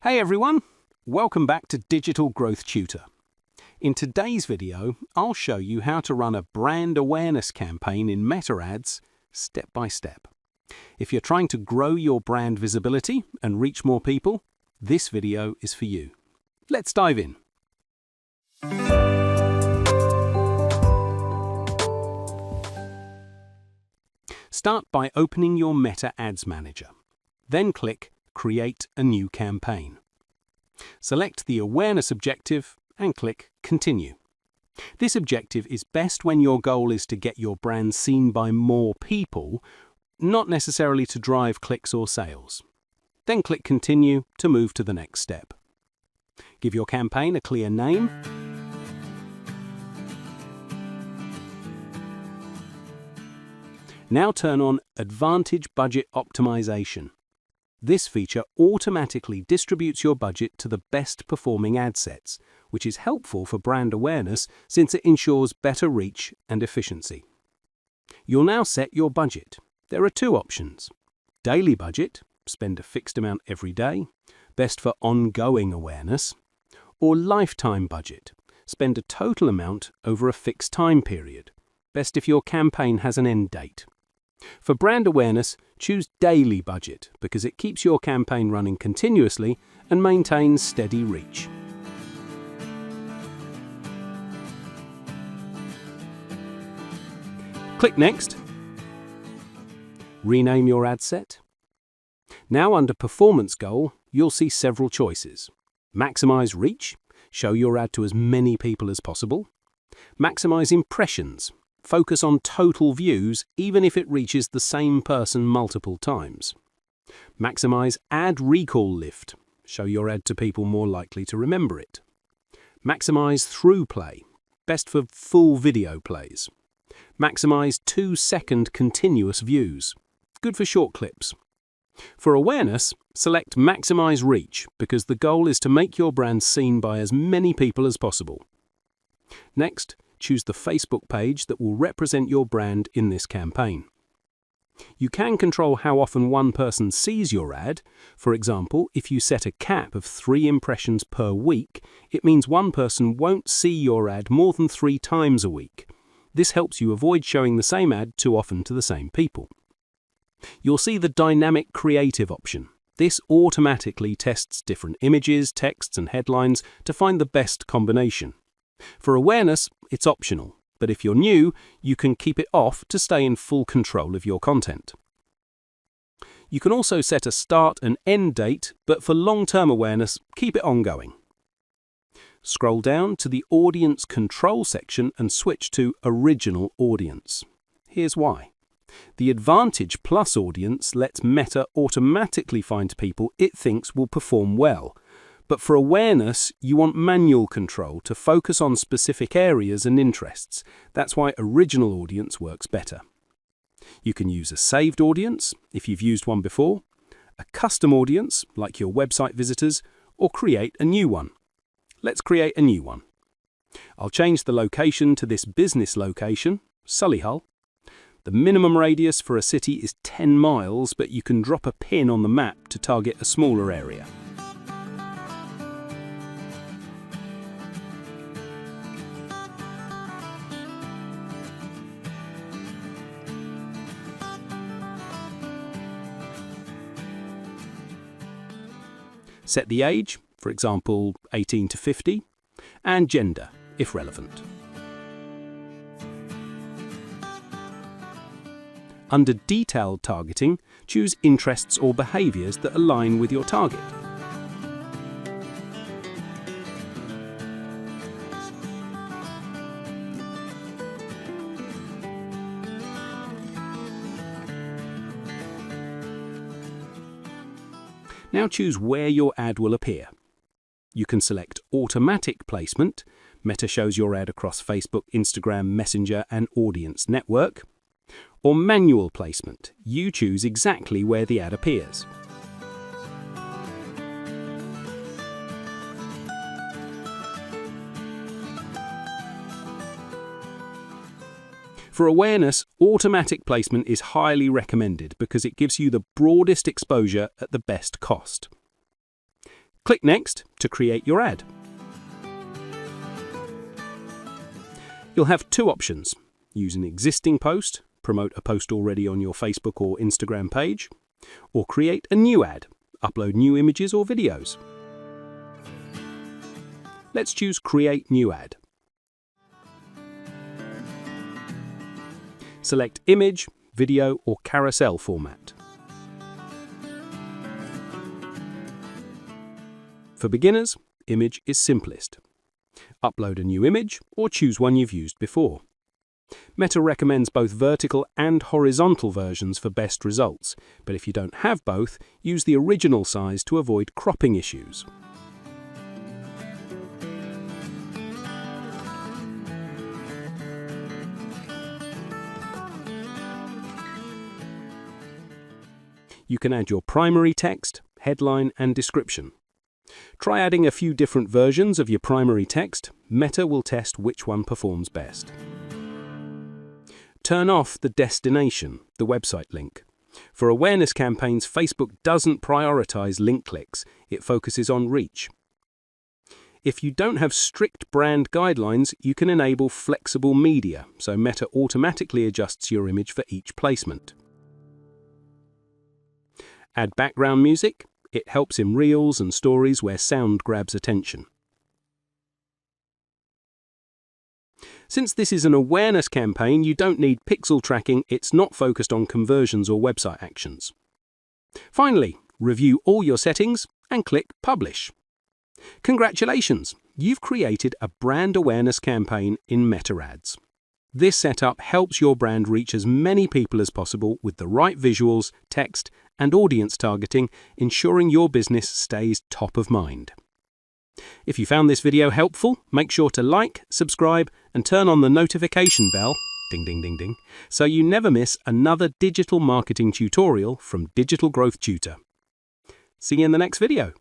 Hey everyone, welcome back to Digital Growth Tutor. In today's video, I'll show you how to run a brand awareness campaign in Meta Ads step by step. If you're trying to grow your brand visibility and reach more people, this video is for you. Let's dive in. Start by opening your Meta Ads Manager. Then click Create a new campaign. Select the awareness objective and click Continue. This objective is best when your goal is to get your brand seen by more people, not necessarily to drive clicks or sales. Then click Continue to move to the next step. Give your campaign a clear name. Now turn on Advantage Budget Optimization. This feature automatically distributes your budget to the best performing ad sets, which is helpful for brand awareness since it ensures better reach and efficiency. You'll now set your budget. There are two options. Daily budget, spend a fixed amount every day, best for ongoing awareness, or lifetime budget, spend a total amount over a fixed time period, best if your campaign has an end date. For brand awareness, choose daily budget because it keeps your campaign running continuously and maintains steady reach. Click Next. Rename your ad set. Now under Performance Goal, you'll see several choices. Maximize reach, show your ad to as many people as possible. Maximize impressions, focus on total views even if it reaches the same person multiple times. Maximize ad recall lift, show your ad to people more likely to remember it. Maximize through play, best for full video plays. Maximize 2-second continuous views, good for short clips. For awareness, select Maximize Reach because the goal is to make your brand seen by as many people as possible. Next, choose the Facebook page that will represent your brand in this campaign. You can control how often one person sees your ad. For example, if you set a cap of 3 impressions per week, it means one person won't see your ad more than 3 times a week. This helps you avoid showing the same ad too often to the same people. You'll see the Dynamic Creative option. This automatically tests different images, texts, and headlines to find the best combination. For awareness, it's optional, but if you're new, you can keep it off to stay in full control of your content. You can also set a start and end date, but for long-term awareness, keep it ongoing. Scroll down to the Audience Control section and switch to Original Audience. Here's why. The Advantage Plus audience lets Meta automatically find people it thinks will perform well. But for awareness, you want manual control to focus on specific areas and interests. That's why Original Audience works better. You can use a saved audience, if you've used one before, a custom audience, like your website visitors, or create a new one. Let's create a new one. I'll change the location to this business location, Solihull. The minimum radius for a city is 10 miles, but you can drop a pin on the map to target a smaller area. Set the age, for example 18 to 50, and gender, if relevant. Under Detailed Targeting, choose interests or behaviors that align with your target. Now choose where your ad will appear. You can select Automatic Placement. Meta shows your ad across Facebook, Instagram, Messenger, and Audience Network. Or Manual Placement. You choose exactly where the ad appears. For awareness, automatic placement is highly recommended because it gives you the broadest exposure at the best cost. Click Next to create your ad. You'll have two options. Use an existing post, promote a post already on your Facebook or Instagram page, or create a new ad, upload new images or videos. Let's choose Create New Ad. Select Image, Video or Carousel format. For beginners, image is simplest. Upload a new image or choose one you've used before. Meta recommends both vertical and horizontal versions for best results, but if you don't have both, use the original size to avoid cropping issues. You can add your primary text, headline and description. Try adding a few different versions of your primary text. Meta will test which one performs best. Turn off the destination, the website link. For awareness campaigns, Facebook doesn't prioritize link clicks, it focuses on reach. If you don't have strict brand guidelines, you can enable flexible media, so Meta automatically adjusts your image for each placement. Add background music. It helps in reels and stories where sound grabs attention. Since this is an awareness campaign, you don't need pixel tracking. It's not focused on conversions or website actions. Finally, review all your settings and click Publish. Congratulations! You've created a brand awareness campaign in Meta Ads. This setup helps your brand reach as many people as possible with the right visuals, text, and audience targeting, ensuring your business stays top of mind. If you found this video helpful, make sure to like, subscribe, and turn on the notification bell, ding ding ding ding, so you never miss another digital marketing tutorial from Digital Growth Tutor. See you in the next video.